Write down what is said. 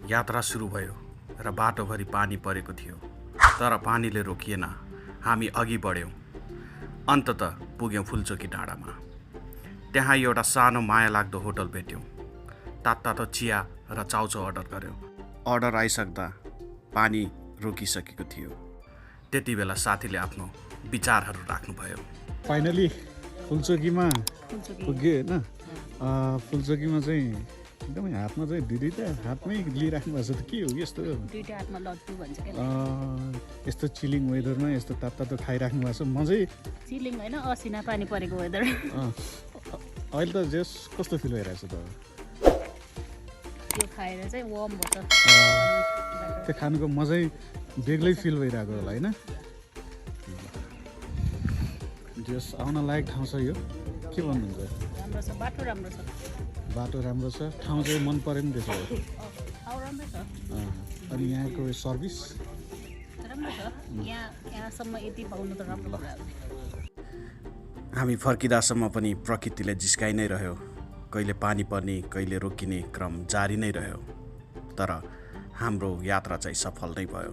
यात्रा सुरु भयो र बाटोभरि पानी परेको थियो। तर पानीले रोकिएन, हामी अघि बढ्यौँ। अन्ततः पुग्यौँ फुलचोकी डाँडामा। त्यहाँ एउटा सानो माया लाग्दो होटल भेट्यौँ। तातो चिया र चाउचाउ अर्डर गऱ्यौँ। अर्डर आइसक्दा पानी रोकिसकेको थियो। त्यति बेला साथीले आफ्नो विचारहरू राख्नुभयो। फाइनली फुलचोकीमा पुग्यो होइन। फुलचोकीमा चाहिँ एकदमै हातमा चाहिँ दुईटा हातमै लिइराख्नु भएको छ। त के हो यस्तो दुईटा हातमा लड्डु भन्छ के यस्तो चिलिङ वेदरमा यस्तो तातो खाइराख्नु भएको छ। म चाहिँ चिलिङ होइन, असिना पानी परेको वेदर। अहिले त जस कस्तो फिल भइरहेको छ त? त्यो खाएर चाहिँ वार्म भयो। त्यो खानुको मजै बेग्लै फिल भइरहेको होला होइन। जस आउन लायक ठाउँ छ यो। के भन्नुहुन्छ? राम्रो छ, बाटो राम्रो छ। बाटो राम्रो छ, ठाउँ चाहिँ मन पऱ्यो नि त्यसो भए। ठाउँ राम्रै छ, अनि यहाँको सर्भिस राम्रो छ। यहाँसम्म यति पाउनु त राम्रो कुरा हो। हामी फर्किँदासम्म पनि प्रकृतिले जिस्काइ नै रह्यो। कहिले पानी पर्ने, कहिले रोकिने क्रम जारी नै रह्यो। तर हाम्रो यात्रा चाहिँ सफल नै भयो।